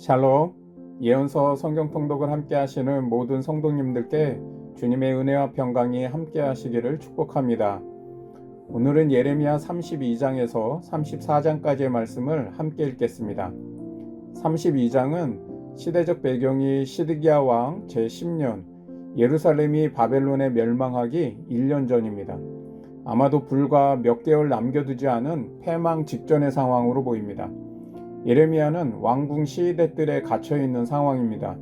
샬롬, 예언서 성경 통독을 함께 하시는 모든 성도님들께 주님의 은혜와 평강이 함께 하시기를 축복합니다. 오늘은 예레미야 32장에서 34장까지의 말씀을 함께 읽겠습니다. 32장은 시대적 배경이 시드기야 왕 제10년, 예루살렘이 바벨론에 멸망하기 1년 전입니다. 아마도 불과 몇 개월 남겨두지 않은 패망 직전의 상황으로 보입니다. 예레미야는 왕궁 시위대들에 갇혀있는 상황입니다.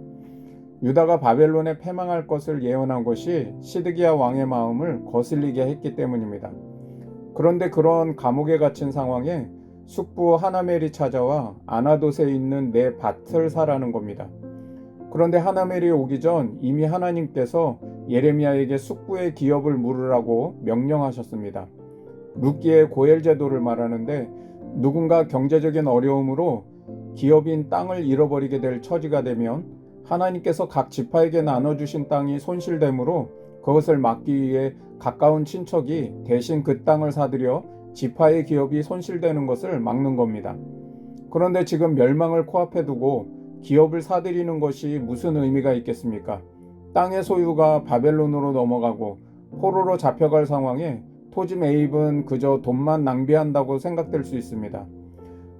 유다가 바벨론에 패망할 것을 예언한 것이 시드기야 왕의 마음을 거슬리게 했기 때문입니다. 그런데 그런 감옥에 갇힌 상황에 숙부 하나멜이 찾아와 아나돗에 있는 내 밭을 사라는 겁니다. 그런데 하나멜이 오기 전 이미 하나님께서 예레미야에게 숙부의 기업을 물으라고 명령하셨습니다. 룻기의 고엘 제도를 말하는데 누군가 경제적인 어려움으로 기업인 땅을 잃어버리게 될 처지가 되면 하나님께서 각 지파에게 나눠주신 땅이 손실되므로 그것을 막기 위해 가까운 친척이 대신 그 땅을 사들여 지파의 기업이 손실되는 것을 막는 겁니다. 그런데 지금 멸망을 코앞에 두고 기업을 사들이는 것이 무슨 의미가 있겠습니까? 땅의 소유가 바벨론으로 넘어가고 포로로 잡혀갈 상황에 토지 매입은 그저 돈만 낭비한다고 생각될 수 있습니다.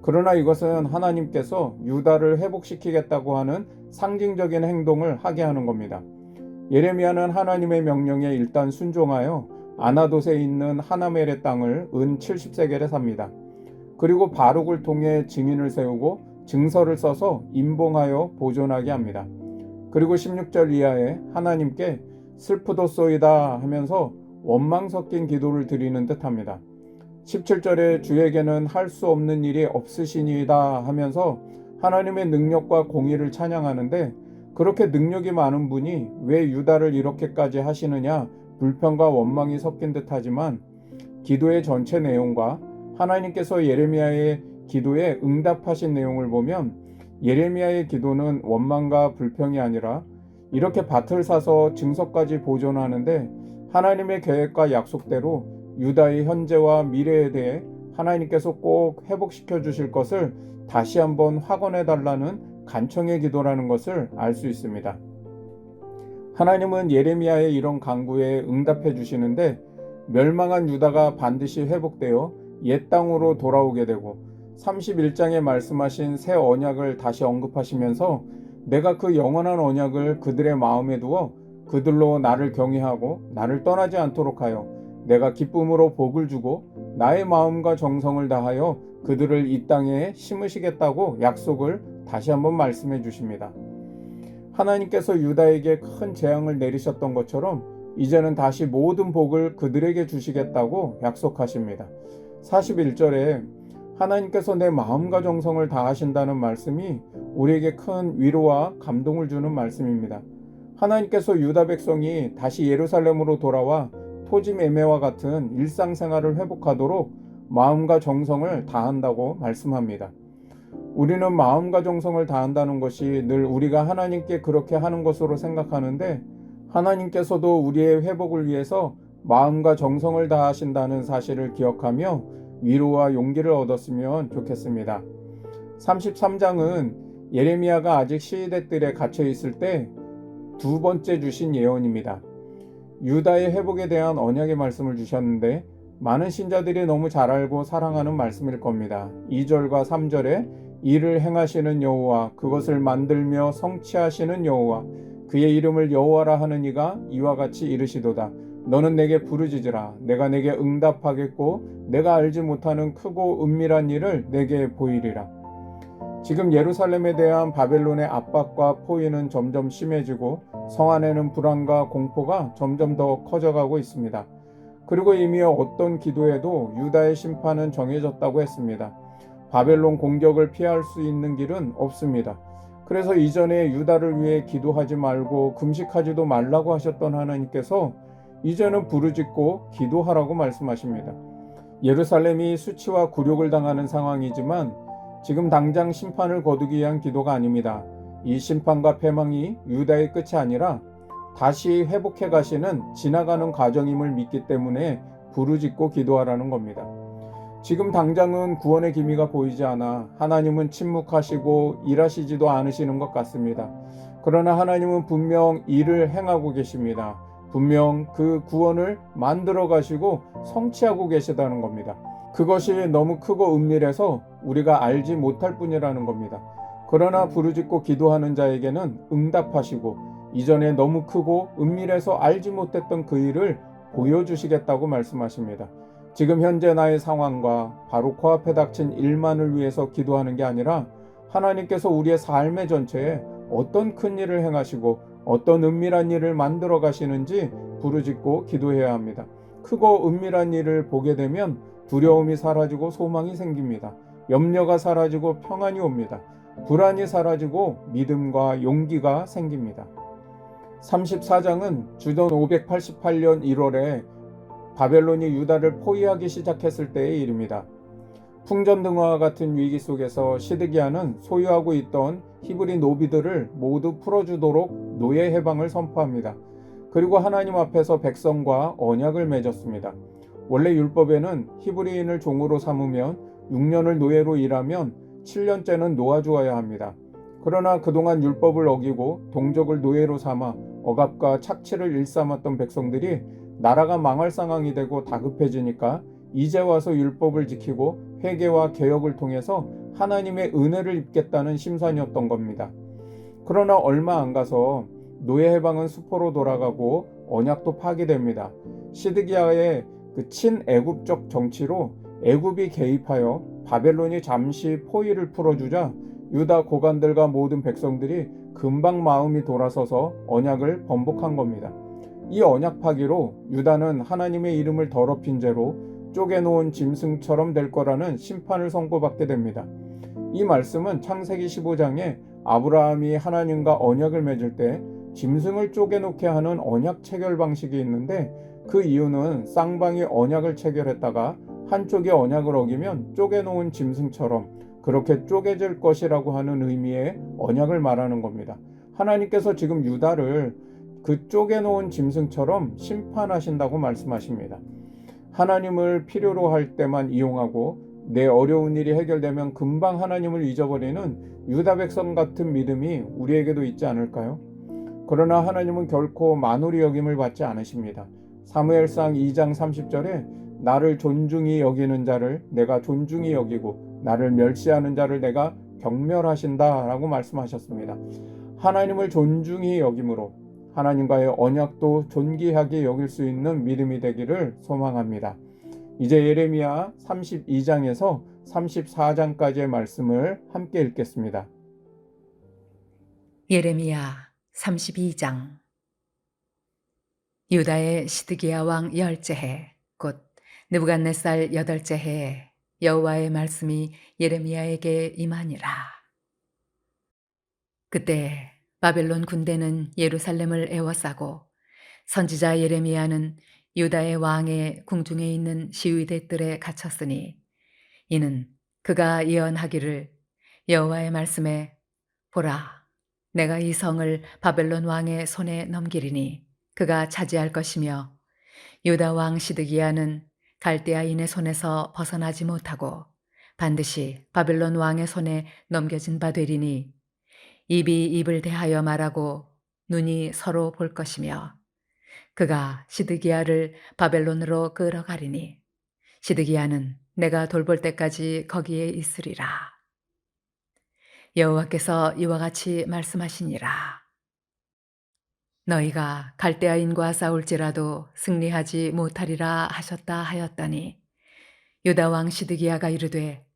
그러나 이것은 하나님께서 유다를 회복시키겠다고 하는 상징적인 행동을 하게 하는 겁니다. 예레미야는 하나님의 명령에 일단 순종하여 아나돗에 있는 하나멜의 땅을 은 70세겔에 삽니다. 그리고 바룩을 통해 증인을 세우고 증서를 써서 임봉하여 보존하게 합니다. 그리고 16절 이하에 하나님께 슬프도소이다 하면서 원망 섞인 기도를 드리는 듯합니다. 17절에 주에게는 할 수 없는 일이 없으시니이다 하면서 하나님의 능력과 공의를 찬양하는데 그렇게 능력이 많은 분이 왜 유다를 이렇게까지 하시느냐 불평과 원망이 섞인 듯하지만 기도의 전체 내용과 하나님께서 예레미야의 기도에 응답하신 내용을 보면 예레미야의 기도는 원망과 불평이 아니라 이렇게 밭을 사서 증서까지 보존하는데 하나님의 계획과 약속대로 유다의 현재와 미래에 대해 하나님께서 꼭 회복시켜 주실 것을 다시 한번 확언해 달라는 간청의 기도라는 것을 알 수 있습니다. 하나님은 예레미야의 이런 간구에 응답해 주시는데 멸망한 유다가 반드시 회복되어 옛 땅으로 돌아오게 되고 31장에 말씀하신 새 언약을 다시 언급하시면서 내가 그 영원한 언약을 그들의 마음에 두어 그들로 나를 경외하고 나를 떠나지 않도록 하여 내가 기쁨으로 복을 주고 나의 마음과 정성을 다하여 그들을 이 땅에 심으시겠다고 약속을 다시 한번 말씀해 주십니다. 하나님께서 유다에게 큰 재앙을 내리셨던 것처럼 이제는 다시 모든 복을 그들에게 주시겠다고 약속하십니다. 41절에 하나님께서 내 마음과 정성을 다하신다는 말씀이 우리에게 큰 위로와 감동을 주는 말씀입니다. 하나님께서 유다 백성이 다시 예루살렘으로 돌아와 토지 매매와 같은 일상생활을 회복하도록 마음과 정성을 다한다고 말씀합니다. 우리는 마음과 정성을 다한다는 것이 늘 우리가 하나님께 그렇게 하는 것으로 생각하는데 하나님께서도 우리의 회복을 위해서 마음과 정성을 다하신다는 사실을 기억하며 위로와 용기를 얻었으면 좋겠습니다. 33장은 예레미야가 아직 시위대들에 갇혀 있을 때 두 번째 주신 예언입니다. 유다의 회복에 대한 언약의 말씀을 주셨는데 많은 신자들이 너무 잘 알고 사랑하는 말씀일 겁니다. 2절과 3절에 이를 행하시는 여호와 그것을 만들며 성취하시는 여호와 그의 이름을 여호와라 하는 이가 이와 같이 이르시도다. 너는 내게 부르짖으라. 내가 내게 응답하겠고 내가 알지 못하는 크고 은밀한 일을 내게 보이리라. 지금 예루살렘에 대한 바벨론의 압박과 포위는 점점 심해지고 성 안에는 불안과 공포가 점점 더 커져가고 있습니다. 그리고 이미 어떤 기도에도 유다의 심판은 정해졌다고 했습니다. 바벨론 공격을 피할 수 있는 길은 없습니다. 그래서 이전에 유다를 위해 기도하지 말고 금식하지도 말라고 하셨던 하나님께서 이제는 부르짖고 기도하라고 말씀하십니다. 예루살렘이 수치와 굴욕을 당하는 상황이지만 지금 당장 심판을 거두기 위한 기도가 아닙니다. 이 심판과 패망이 유다의 끝이 아니라 다시 회복해 가시는 지나가는 과정임을 믿기 때문에 부르짖고 기도하라는 겁니다. 지금 당장은 구원의 기미가 보이지 않아 하나님은 침묵하시고 일하시지도 않으시는 것 같습니다. 그러나 하나님은 분명 일을 행하고 계십니다. 분명 그 구원을 만들어 가시고 성취하고 계시다는 겁니다. 그것이 너무 크고 은밀해서 우리가 알지 못할 뿐이라는 겁니다. 그러나 부르짖고 기도하는 자에게는 응답하시고 이전에 너무 크고 은밀해서 알지 못했던 그 일을 보여주시겠다고 말씀하십니다. 지금 현재 나의 상황과 바로 코앞에 닥친 일만을 위해서 기도하는 게 아니라 하나님께서 우리의 삶의 전체에 어떤 큰 일을 행하시고 어떤 은밀한 일을 만들어 가시는지 부르짖고 기도해야 합니다. 크고 은밀한 일을 보게 되면 두려움이 사라지고 소망이 생깁니다. 염려가 사라지고 평안이 옵니다. 불안이 사라지고 믿음과 용기가 생깁니다. 34장은 주전 588년 1월에 바벨론이 유다를 포위하기 시작했을 때의 일입니다. 풍전등화와 같은 위기 속에서 시드기야는 소유하고 있던 히브리 노비들을 모두 풀어주도록 노예 해방을 선포합니다. 그리고 하나님 앞에서 백성과 언약을 맺었습니다. 원래 율법에는 히브리인을 종으로 삼으면 6년을 노예로 일하면 7년째는 놓아주어야 합니다. 그러나 그동안 율법을 어기고 동족을 노예로 삼아 억압과 착취를 일삼았던 백성들이 나라가 망할 상황이 되고 다급해지니까 이제 와서 율법을 지키고 회개와 개혁을 통해서 하나님의 은혜를 입겠다는 심산이었던 겁니다. 그러나 얼마 안 가서 노예 해방은 수포로 돌아가고 언약도 파기됩니다. 시드기야의 그 친애굽적 정치로 애굽이 개입하여 바벨론이 잠시 포위를 풀어주자 유다 고관들과 모든 백성들이 금방 마음이 돌아서서 언약을 번복한 겁니다. 이 언약 파기로 유다는 하나님의 이름을 더럽힌 죄로 쪼개놓은 짐승처럼 될 거라는 심판을 선고받게 됩니다. 이 말씀은 창세기 15장에 아브라함이 하나님과 언약을 맺을 때 짐승을 쪼개놓게 하는 언약 체결 방식이 있는데 그 이유는 쌍방이 언약을 체결했다가 한쪽이 언약을 어기면 쪼개놓은 짐승처럼 그렇게 쪼개질 것이라고 하는 의미의 언약을 말하는 겁니다. 하나님께서 지금 유다를 그 쪼개놓은 짐승처럼 심판하신다고 말씀하십니다. 하나님을 필요로 할 때만 이용하고 내 어려운 일이 해결되면 금방 하나님을 잊어버리는 유다 백성 같은 믿음이 우리에게도 있지 않을까요? 그러나 하나님은 결코 만홀히 여김을 받지 않으십니다. 사무엘상 2장 30절에 나를 존중히 여기는 자를 내가 존중히 여기고 나를 멸시하는 자를 내가 경멸하신다 라고 말씀하셨습니다. 하나님을 존중히 여김으로 하나님과의 언약도 존귀하게 여길 수 있는 믿음이 되기를 소망합니다. 이제 예레미야 32장에서 34장까지의 말씀을 함께 읽겠습니다. 예레미야 32장. 유다의 시드기야 왕 열째 해, 곧 느부갓네살 여덟째 해에 여호와의 말씀이 예레미야에게 임하니라. 그때 바벨론 군대는 예루살렘을 에워싸고 선지자 예레미야는 유다의 왕의 궁중에 있는 시위대 뜰에 갇혔으니 이는 그가 예언하기를 여호와의 말씀에 보라, 내가 이 성을 바벨론 왕의 손에 넘기리니 그가 차지할 것이며 유다 왕 시드기야는 갈대아인의 손에서 벗어나지 못하고 반드시 바벨론 왕의 손에 넘겨진 바 되리니 입이 입을 대하여 말하고 눈이 서로 볼 것이며 그가 시드기야를 바벨론으로 끌어가리니 시드기야는 내가 돌볼 때까지 거기에 있으리라. 여호와께서 이와 같이 말씀하시니라. 너희가 갈대아인과 싸울지라도 승리하지 못하리라 하셨다 하였더니 유다 왕 시드기야가 이르되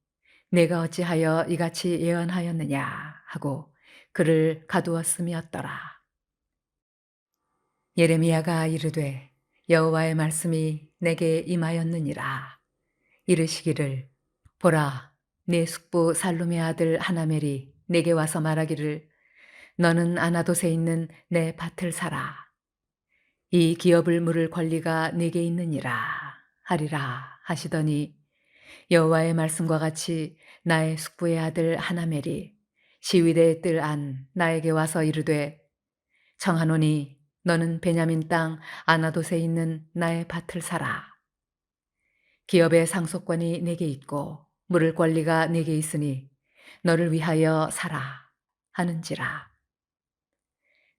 내가 어찌하여 이같이 예언하였느냐 하고 그를 가두었음이었더라. 예레미야가 이르되 여호와의 말씀이 내게 임하였느니라. 이르시기를 보라, 네 숙부 살룸의 아들 하나멜이 내게 와서 말하기를 너는 아나돗에 있는 내 밭을 사라. 이 기업을 물을 권리가 네게 있느니라 하리라 하시더니 여호와의 말씀과 같이 나의 숙부의 아들 하나멜이 시위대의 뜰 안 나에게 와서 이르되 청하노니 너는 베냐민 땅 아나돗에 있는 나의 밭을 사라. 기업의 상속권이 내게 있고 물을 권리가 내게 있으니 너를 위하여 사라 하는지라.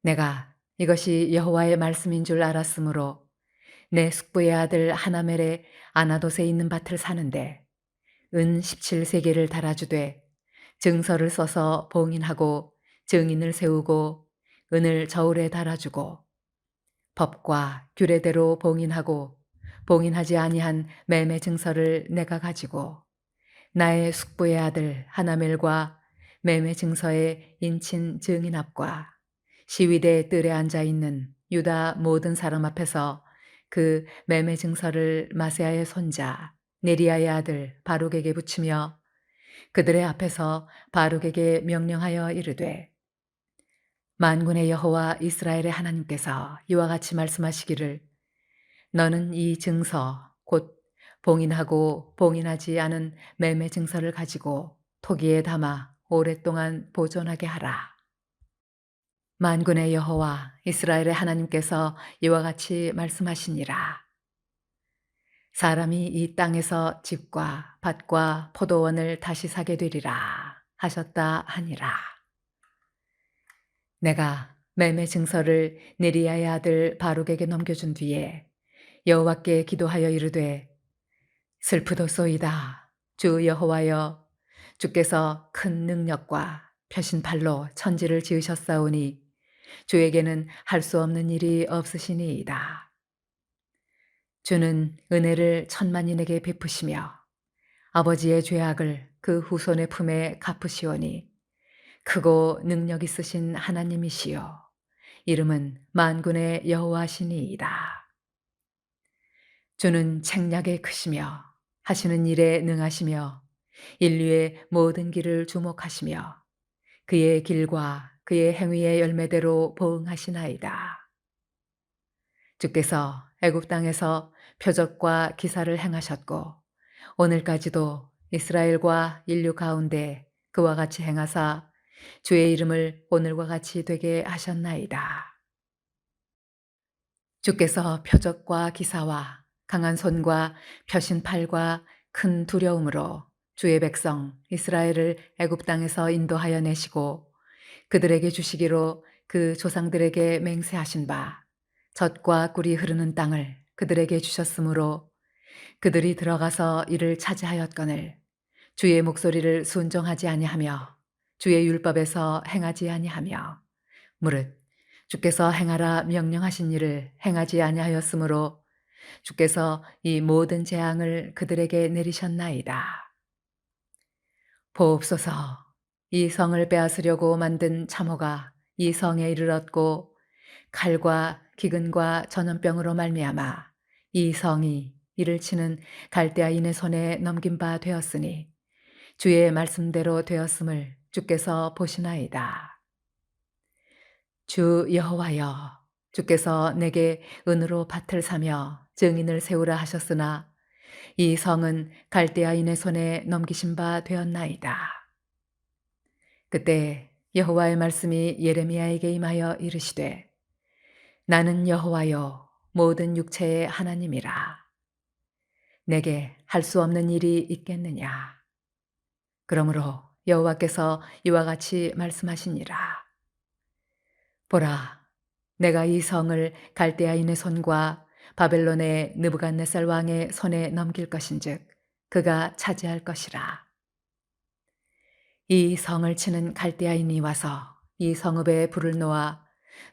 내가 이것이 여호와의 말씀인 줄 알았으므로 내 숙부의 아들 하나멜의 아나돗에 있는 밭을 사는데 은 17세겔을 달아주되 증서를 써서 봉인하고 증인을 세우고 은을 저울에 달아주고 법과 규례대로 봉인하고 봉인하지 아니한 매매 증서를 내가 가지고 나의 숙부의 아들 하나멜과 매매 증서의 인친 증인 앞과 시위대 뜰에 앉아 있는 유다 모든 사람 앞에서 그 매매 증서를 마세아의 손자 네리야의 아들 바룩에게 붙이며 그들의 앞에서 바룩에게 명령하여 이르되 만군의 여호와 이스라엘의 하나님께서 이와 같이 말씀하시기를 너는 이 증서 곧 봉인하고 봉인하지 않은 매매 증서를 가지고 토기에 담아 오랫동안 보존하게 하라. 만군의 여호와 이스라엘의 하나님께서 이와 같이 말씀하시니라. 사람이 이 땅에서 집과 밭과 포도원을 다시 사게 되리라 하셨다 하니라. 내가 매매 증서를 네리야의 아들 바룩에게 넘겨준 뒤에 여호와께 기도하여 이르되 슬프도소이다. 주 여호와여, 주께서 큰 능력과 펴신 팔로 천지를 지으셨사오니 주에게는 할 수 없는 일이 없으시니이다. 주는 은혜를 천만인에게 베푸시며 아버지의 죄악을 그 후손의 품에 갚으시오니 크고 능력 있으신 하나님이시요 이름은 만군의 여호와시니이다. 주는 책략에 크시며 하시는 일에 능하시며 인류의 모든 길을 주목하시며 그의 길과 그의 행위의 열매대로 보응하시나이다. 주께서 애굽 땅에서 표적과 기사를 행하셨고 오늘까지도 이스라엘과 인류 가운데 그와 같이 행하사 주의 이름을 오늘과 같이 되게 하셨나이다. 주께서 표적과 기사와 강한 손과 펴신 팔과 큰 두려움으로 주의 백성 이스라엘을 애굽 땅에서 인도하여 내시고 그들에게 주시기로 그 조상들에게 맹세하신 바 젖과 꿀이 흐르는 땅을 그들에게 주셨으므로 그들이 들어가서 이를 차지하였거늘 주의 목소리를 순종하지 아니하며 주의 율법에서 행하지 아니하며 무릇 주께서 행하라 명령하신 일을 행하지 아니하였으므로 주께서 이 모든 재앙을 그들에게 내리셨나이다. 보옵소서, 이 성을 빼앗으려고 만든 참호가 이 성에 이르렀고 칼과 기근과 전염병으로 말미암아 이 성이 이를 치는 갈대아인의 손에 넘긴 바 되었으니 주의 말씀대로 되었음을 주께서 보시나이다. 주 여호와여, 주께서 내게 은으로 밭을 사며 증인을 세우라 하셨으나 이 성은 갈대아인의 손에 넘기신 바 되었나이다. 그때 여호와의 말씀이 예레미야에게 임하여 이르시되 나는 여호와여 모든 육체의 하나님이라. 내게 할 수 없는 일이 있겠느냐. 그러므로 여호와께서 이와 같이 말씀하시니라. 보라, 내가 이 성을 갈대아인의 손과 바벨론의 느부갓네살 왕의 손에 넘길 것인즉 그가 차지할 것이라. 이 성을 치는 갈대아인이 와서 이 성읍에 불을 놓아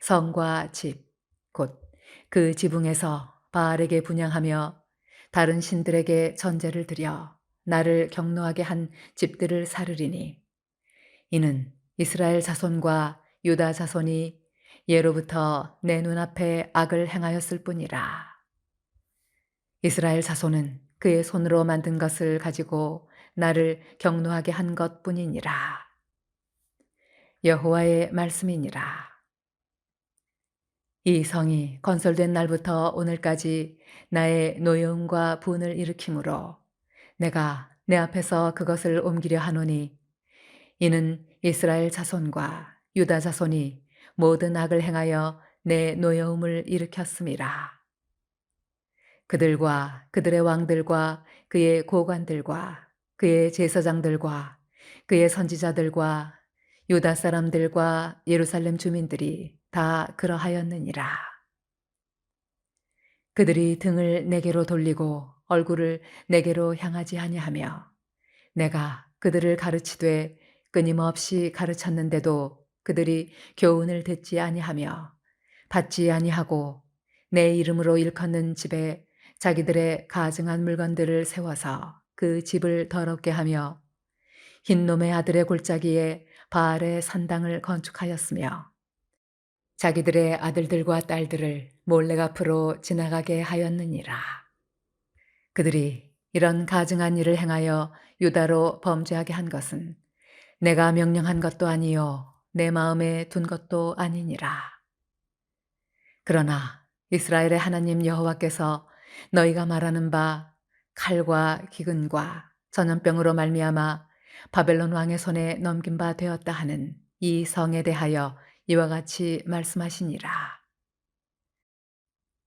성과 집, 곧 그 지붕에서 바알에게 분향하며 다른 신들에게 전제를 드려 나를 경노하게 한 집들을 사르리니 이는 이스라엘 자손과 유다 자손이 예로부터 내 눈앞에 악을 행하였을 뿐이라. 이스라엘 자손은 그의 손으로 만든 것을 가지고 나를 경노하게 한 것뿐이니라. 여호와의 말씀이니라. 이 성이 건설된 날부터 오늘까지 나의 노여움과 분을 일으키므로 내가 내 앞에서 그것을 옮기려 하노니 이는 이스라엘 자손과 유다 자손이 모든 악을 행하여 내 노여움을 일으켰음이라. 그들과 그들의 왕들과 그의 고관들과 그의 제사장들과 그의 선지자들과 유다 사람들과 예루살렘 주민들이 다 그러하였느니라. 그들이 등을 내게로 돌리고 얼굴을 내게로 향하지 아니하며 내가 그들을 가르치되 끊임없이 가르쳤는데도 그들이 교훈을 듣지 아니하며 받지 아니하고 내 이름으로 일컫는 집에 자기들의 가증한 물건들을 세워서 그 집을 더럽게 하며 흰놈의 아들의 골짜기에 바알의 산당을 건축하였으며 자기들의 아들들과 딸들을 몰래 앞으로 지나가게 하였느니라. 그들이 이런 가증한 일을 행하여 유다로 범죄하게 한 것은 내가 명령한 것도 아니요 내 마음에 둔 것도 아니니라. 그러나 이스라엘의 하나님 여호와께서 너희가 말하는 바 칼과 기근과 전염병으로 말미암아 바벨론 왕의 손에 넘긴 바 되었다 하는 이 성에 대하여 이와 같이 말씀하시니라.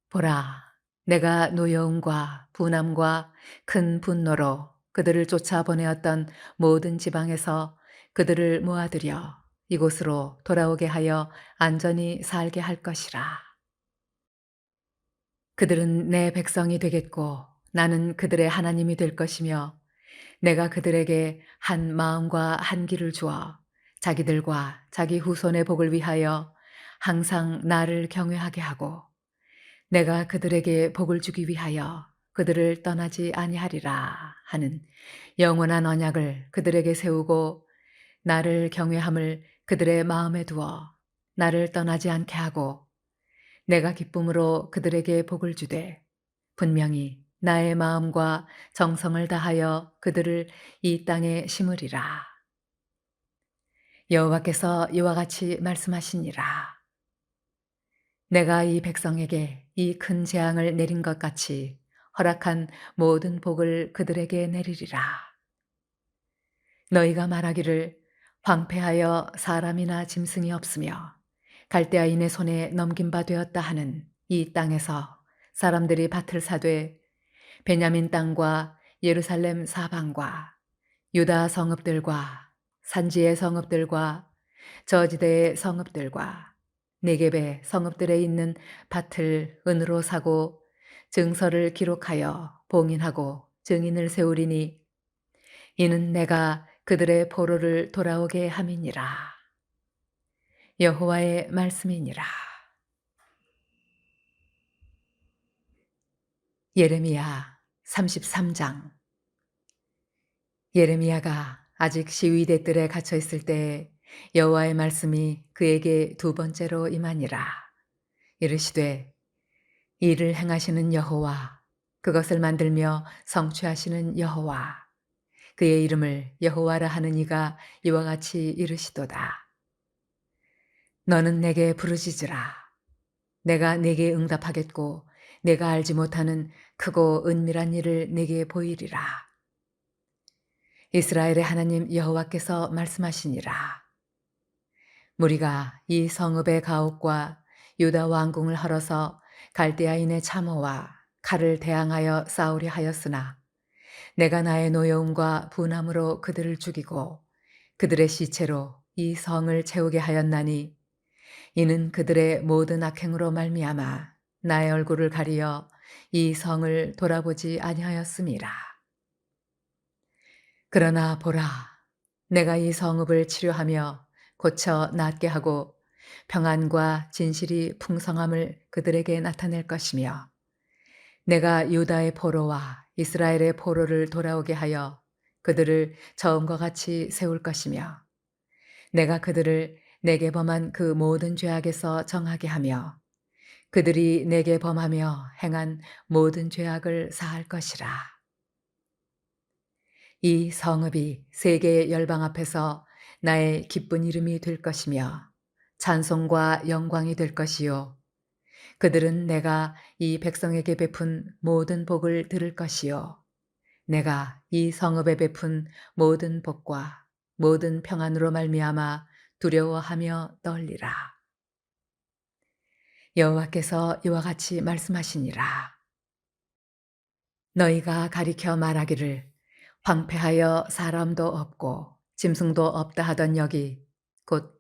보라, 내가 노여움과 분함과 큰 분노로 그들을 쫓아보내었던 모든 지방에서 그들을 모아들여 이곳으로 돌아오게 하여 안전히 살게 할 것이라. 그들은 내 백성이 되겠고 나는 그들의 하나님이 될 것이며 내가 그들에게 한 마음과 한 길을 주어 자기들과 자기 후손의 복을 위하여 항상 나를 경외하게 하고 내가 그들에게 복을 주기 위하여 그들을 떠나지 아니하리라 하는 영원한 언약을 그들에게 세우고 나를 경외함을 그들의 마음에 두어 나를 떠나지 않게 하고 내가 기쁨으로 그들에게 복을 주되 분명히 나의 마음과 정성을 다하여 그들을 이 땅에 심으리라. 여호와께서 이와 같이 말씀하시니라. 내가 이 백성에게 이 큰 재앙을 내린 것 같이 허락한 모든 복을 그들에게 내리리라. 너희가 말하기를 황폐하여 사람이나 짐승이 없으며 갈대아인의 손에 넘긴 바 되었다 하는 이 땅에서 사람들이 밭을 사되 베냐민 땅과 예루살렘 사방과 유다 성읍들과 산지의 성읍들과 저지대의 성읍들과 네겝의 성읍들에 있는 밭을 은으로 사고 증서를 기록하여 봉인하고 증인을 세우리니 이는 내가 그들의 포로를 돌아오게 함이니라. 여호와의 말씀이니라. 예레미야 33장. 예레미야가 아직 시위대 뜰에 갇혀 있을 때에 여호와의 말씀이 그에게 두 번째로 임하니라. 이르시되 이를 행하시는 여호와 그것을 만들며 성취하시는 여호와 그의 이름을 여호와라 하는 이가 이와 같이 이르시도다. 너는 내게 부르짖으라. 내가 내게 응답하겠고 내가 알지 못하는 크고 은밀한 일을 내게 보이리라. 이스라엘의 하나님 여호와께서 말씀하시니라. 무리가 이 성읍의 가옥과 유다 왕궁을 헐어서 갈대아인의 참호와 칼을 대항하여 싸우려 하였으나 내가 나의 노여움과 분함으로 그들을 죽이고 그들의 시체로 이 성을 채우게 하였나니 이는 그들의 모든 악행으로 말미암아 나의 얼굴을 가리어 이 성을 돌아보지 아니하였음이라. 그러나 보라, 내가 이 성읍을 치료하며 고쳐 낫게 하고 평안과 진실이 풍성함을 그들에게 나타낼 것이며 내가 유다의 포로와 이스라엘의 포로를 돌아오게 하여 그들을 처음과 같이 세울 것이며 내가 그들을 내게 범한 그 모든 죄악에서 정하게 하며 그들이 내게 범하며 행한 모든 죄악을 사할 것이라. 이 성읍이 세계의 열방 앞에서 나의 기쁜 이름이 될 것이며 찬송과 영광이 될 것이요 그들은 내가 이 백성에게 베푼 모든 복을 들을 것이요 내가 이 성읍에 베푼 모든 복과 모든 평안으로 말미암아 두려워하며 떨리라. 여호와께서 이와 같이 말씀하시니라. 너희가 가리켜 말하기를 황폐하여 사람도 없고 짐승도 없다 하던 여기 곧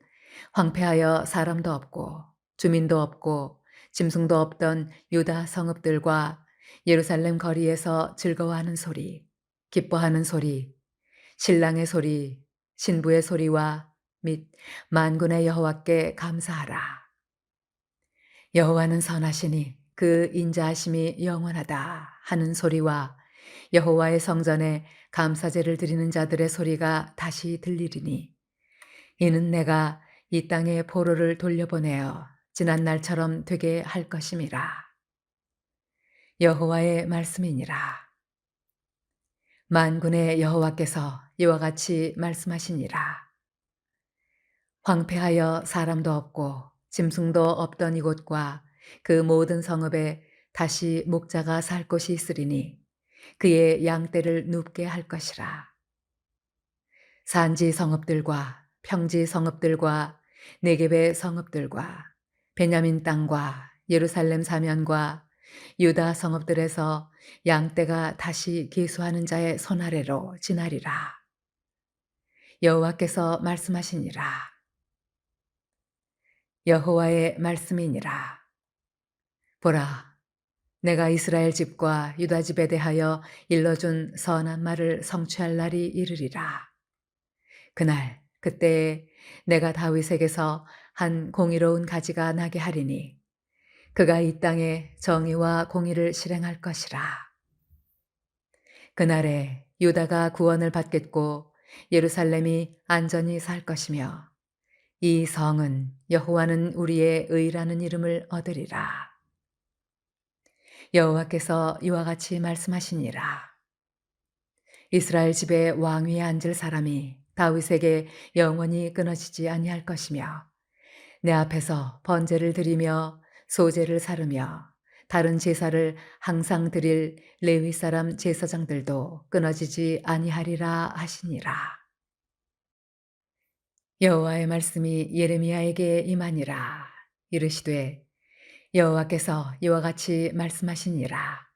황폐하여 사람도 없고 주민도 없고 짐승도 없던 유다 성읍들과 예루살렘 거리에서 즐거워하는 소리, 기뻐하는 소리, 신랑의 소리, 신부의 소리와 및 만군의 여호와께 감사하라. 여호와는 선하시니 그 인자하심이 영원하다 하는 소리와 여호와의 성전에 감사제를 드리는 자들의 소리가 다시 들리리니 이는 내가 이 땅에 포로를 돌려보내어 지난 날처럼 되게 할 것임이라. 여호와의 말씀이니라. 만군의 여호와께서 이와 같이 말씀하시니라. 황폐하여 사람도 없고 짐승도 없던 이곳과 그 모든 성읍에 다시 목자가 살 곳이 있으리니 그의 양떼를 눕게 할 것이라. 산지 성읍들과 평지 성읍들과 네겝의 성읍들과 베냐민 땅과 예루살렘 사면과 유다 성읍들에서 양떼가 다시 계수하는 자의 손 아래로 지나리라. 여호와께서 말씀하시니라. 여호와의 말씀이니라. 보라, 내가 이스라엘 집과 유다 집에 대하여 일러준 선한 말을 성취할 날이 이르리라. 그날 그때에 내가 다윗에게서 한 공의로운 가지가 나게 하리니 그가 이 땅에 정의와 공의를 실행할 것이라. 그날에 유다가 구원을 받겠고 예루살렘이 안전히 살 것이며 이 성은 여호와는 우리의 의라는 이름을 얻으리라. 여호와께서 이와 같이 말씀하시니라. 이스라엘 집에 왕위에 앉을 사람이 다윗에게 영원히 끊어지지 아니할 것이며 내 앞에서 번제를 드리며 소제를 사르며 다른 제사를 항상 드릴 레위 사람 제사장들도 끊어지지 아니하리라 하시니라. 여호와의 말씀이 예레미야에게 임하니라. 이르시되 여호와께서 이와 같이 말씀하시니라.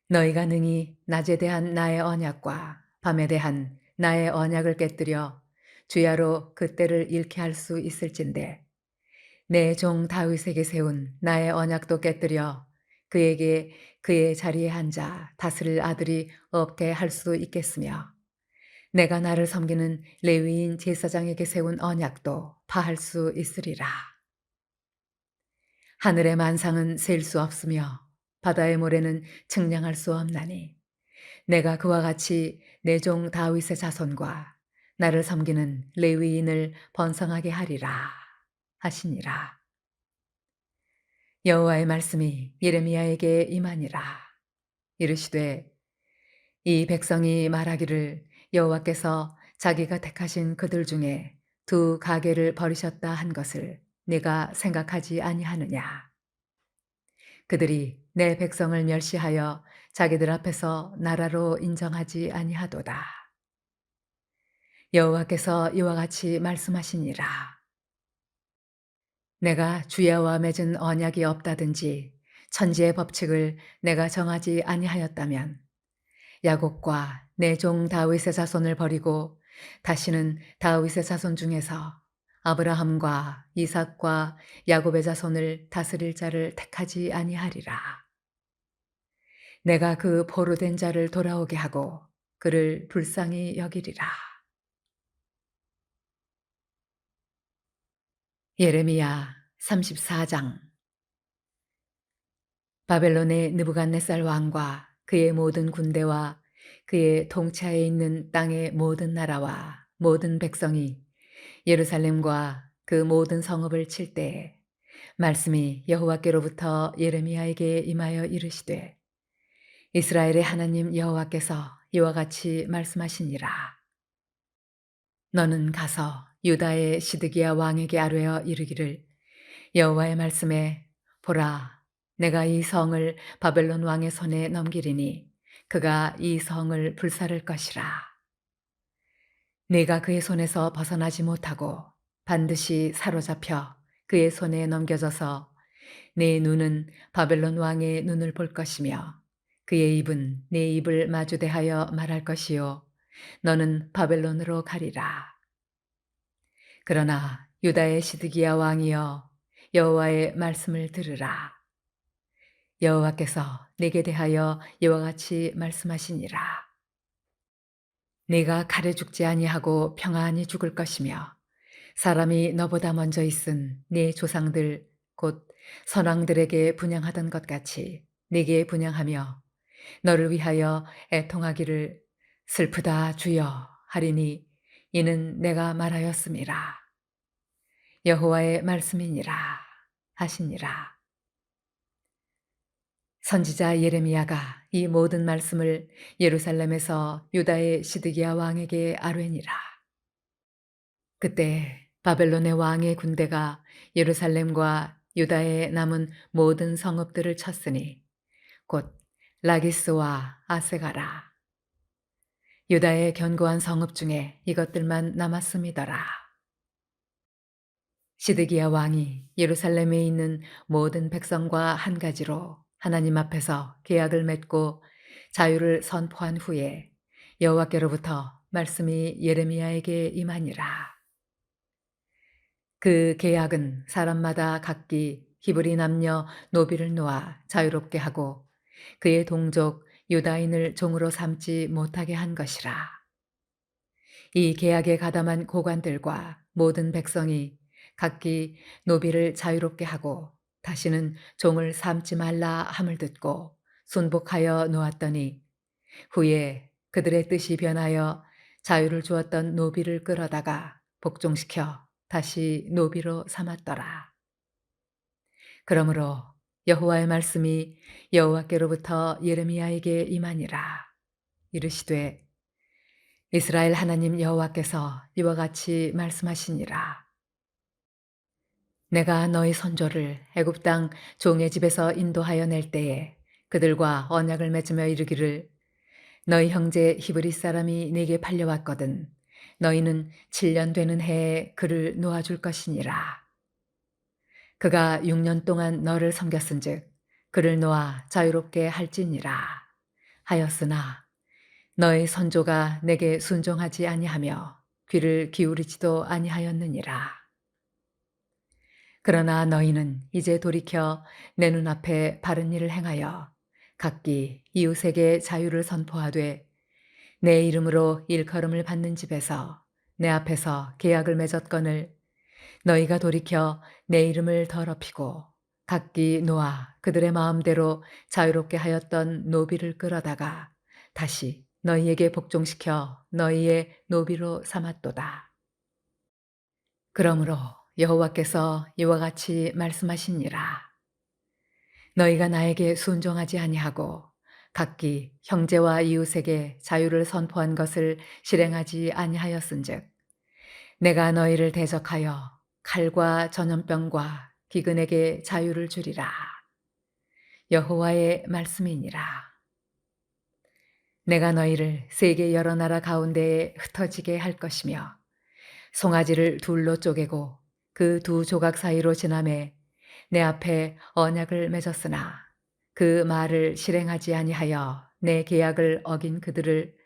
너희가 능히 낮에 대한 나의 언약과 밤에 대한 나의 언약을 깨뜨려 주야로 그 때를 잃게 할 수 있을진데 내 종 다윗에게 세운 나의 언약도 깨뜨려 그에게 그의 자리에 앉아 다스릴 아들이 없게 할 수 있겠으며 내가 나를 섬기는 레위인 제사장에게 세운 언약도 파할 수 있으리라. 하늘의 만상은 셀 수 없으며 바다의 모래는 측량할 수 없나니 내가 그와 같이 내 종 다윗의 자손과 나를 섬기는 레위인을 번성하게 하리라 하시니라. 여호와의 말씀이 예레미야에게 임하니라. 이르시되 이 백성이 말하기를 여호와께서 자기가 택하신 그들 중에 두 가게를 버리셨다 한 것을 네가 생각하지 아니하느냐. 그들이 내 백성을 멸시하여 자기들 앞에서 나라로 인정하지 아니하도다. 여호와께서 이와 같이 말씀하시니라. 내가 주야와 맺은 언약이 없다든지 천지의 법칙을 내가 정하지 아니하였다면 야곱과 내 종 다윗의 자손을 버리고 다시는 다윗의 자손 중에서 아브라함과 이삭과 야곱의 자손을 다스릴 자를 택하지 아니하리라. 내가 그 포로된 자를 돌아오게 하고 그를 불쌍히 여기리라. 예레미야 34장. 바벨론의 느부갓네살 왕과 그의 모든 군대와 그의 통치하에 있는 땅의 모든 나라와 모든 백성이 예루살렘과 그 모든 성읍을 칠 때에 말씀이 여호와께로부터 예레미야에게 임하여 이르시되 이스라엘의 하나님 여호와께서 이와 같이 말씀하시니라. 너는 가서 유다의 시드기야 왕에게 아뢰어 이르기를 여호와의 말씀에 보라 내가 이 성을 바벨론 왕의 손에 넘기리니 그가 이 성을 불사를 것이라. 네가 그의 손에서 벗어나지 못하고 반드시 사로잡혀 그의 손에 넘겨져서 네 눈은 바벨론 왕의 눈을 볼 것이며 그의 입은 내 입을 마주대하여 말할 것이요 너는 바벨론으로 가리라. 그러나 유다의 시드기야 왕이여 여호와의 말씀을 들으라. 여호와께서 내게 대하여 이와 같이 말씀하시니라. 네가 칼에 죽지 아니하고 평안히 죽을 것이며 사람이 너보다 먼저 있은 네 조상들 곧 선왕들에게 분향하던 것 같이 네게 분향하며 너를 위하여 애통하기를 슬프다 주여 하리니 이는 내가 말하였음이라. 여호와의 말씀이니라 하시니라. 선지자 예레미야가 이 모든 말씀을 예루살렘에서 유다의 시드기야 왕에게 아뢰니라. 그때 바벨론의 왕의 군대가 예루살렘과 유다에 남은 모든 성읍들을 쳤으니 곧 라기스와 아세가라. 유다의 견고한 성읍 중에 이것들만 남았음이더라. 시드기야 왕이 예루살렘에 있는 모든 백성과 한 가지로 하나님 앞에서 계약을 맺고 자유를 선포한 후에 여호와께로부터 말씀이 예레미야에게 임하니라. 그 계약은 사람마다 각기 히브리 남녀 노비를 놓아 자유롭게 하고 그의 동족 유다인을 종으로 삼지 못하게 한 것이라. 이 계약에 가담한 고관들과 모든 백성이 각기 노비를 자유롭게 하고 다시는 종을 삼지 말라 함을 듣고 순복하여 놓았더니 후에 그들의 뜻이 변하여 자유를 주었던 노비를 끌어다가 복종시켜 다시 노비로 삼았더라. 그러므로 여호와의 말씀이 여호와께로부터 예레미야에게 임하니라. 이르시되 이스라엘 하나님 여호와께서 이와 같이 말씀하시니라. 내가 너희 선조를 애굽 땅 종의 집에서 인도하여 낼 때에 그들과 언약을 맺으며 이르기를 너희 형제 히브리 사람이 네게 팔려왔거든 너희는 7년 되는 해에 그를 놓아줄 것이니라. 그가 6년 동안 너를 섬겼은즉 그를 놓아 자유롭게 할지니라 하였으나 너희 선조가 내게 순종하지 아니하며 귀를 기울이지도 아니하였느니라. 그러나 너희는 이제 돌이켜 내 눈앞에 바른 일을 행하여 각기 이웃에게 자유를 선포하되 내 이름으로 일컬음을 받는 집에서 내 앞에서 계약을 맺었거늘 너희가 돌이켜 내 이름을 더럽히고 각기 놓아 그들의 마음대로 자유롭게 하였던 노비를 끌어다가 다시 너희에게 복종시켜 너희의 노비로 삼았도다. 그러므로 여호와께서 이와 같이 말씀하시니라. 너희가 나에게 순종하지 아니하고 각기 형제와 이웃에게 자유를 선포한 것을 실행하지 아니하였은즉 내가 너희를 대적하여 칼과 전염병과 기근에게 자유를 주리라. 여호와의 말씀이니라. 내가 너희를 세계 여러 나라 가운데에 흩어지게 할 것이며 송아지를 둘로 쪼개고 그 두 조각 사이로 지나매 내 앞에 언약을 맺었으나 그 말을 실행하지 아니하여 내 계약을 어긴 그들을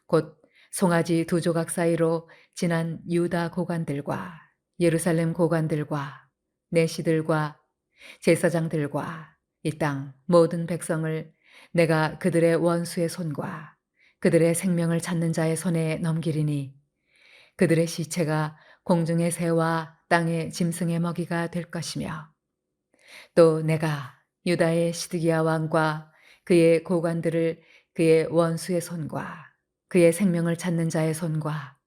곧 송아지 두 조각 사이로 지난 유다 고관들과 예루살렘 고관들과 내시들과 제사장들과 이 땅 모든 백성을 내가 그들의 원수의 손과 그들의 생명을 찾는 자의 손에 넘기리니 그들의 시체가 공중의 새와 땅의 짐승의 먹이가 될 것이며 또 내가 유다의 시드기야 왕과 그의 고관들을 그의 원수의 손과 그의 생명을 찾는 자의 손과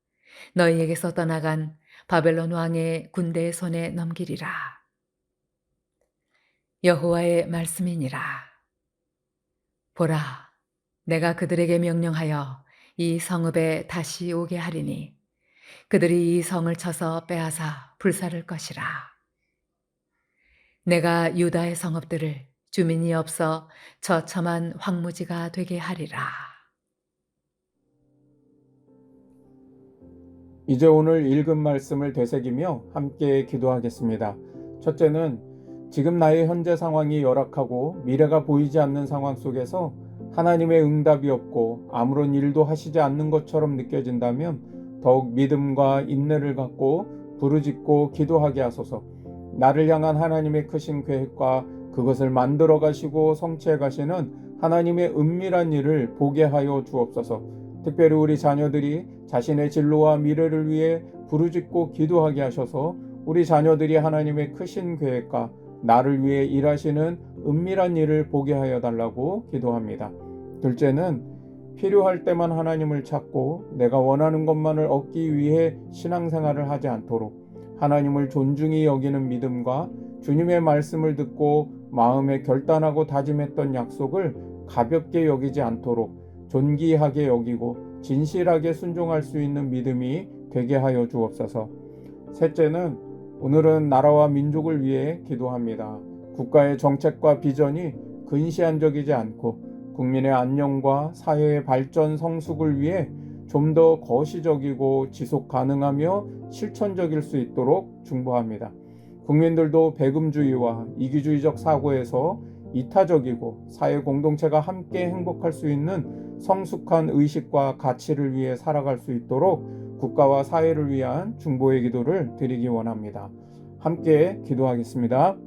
너희에게서 떠나간 바벨론 왕의 군대의 손에 넘기리라. 여호와의 말씀이니라. 보라, 내가 그들에게 명령하여 이 성읍에 다시 오게 하리니 그들이 이 성을 쳐서 빼앗아 불사를 것이라. 내가 유다의 성읍들을 주민이 없어 처참한 황무지가 되게 하리라. 이제 오늘 읽은 말씀을 되새기며 함께 기도하겠습니다. 첫째는 지금 나의 현재 상황이 열악하고 미래가 보이지 않는 상황 속에서 하나님의 응답이 없고 아무런 일도 하시지 않는 것처럼 느껴진다면 더욱 믿음과 인내를 갖고 부르짖고 기도하게 하소서. 나를 향한 하나님의 크신 계획과 그것을 만들어 가시고 성취해 가시는 하나님의 은밀한 일을 보게 하여 주옵소서. 특별히 우리 자녀들이 자신의 진로와 미래를 위해 부르짖고 기도하게 하셔서 우리 자녀들이 하나님의 크신 계획과 나를 위해 일하시는 은밀한 일을 보게 하여 달라고 기도합니다. 둘째는 필요할 때만 하나님을 찾고 내가 원하는 것만을 얻기 위해 신앙생활을 하지 않도록 하나님을 존중히 여기는 믿음과 주님의 말씀을 듣고 마음에 결단하고 다짐했던 약속을 가볍게 여기지 않도록 존귀하게 여기고 진실하게 순종할 수 있는 믿음이 되게 하여 주옵소서. 셋째는 오늘은 나라와 민족을 위해 기도합니다. 국가의 정책과 비전이 근시안적이지 않고 국민의 안녕과 사회의 발전 성숙을 위해 좀 더 거시적이고 지속 가능하며 실천적일 수 있도록 중보합니다. 국민들도 배금주의와 이기주의적 사고에서 이타적이고 사회 공동체가 함께 행복할 수 있는 성숙한 의식과 가치를 위해 살아갈 수 있도록 국가와 사회를 위한 중보의 기도를 드리기 원합니다. 함께 기도하겠습니다.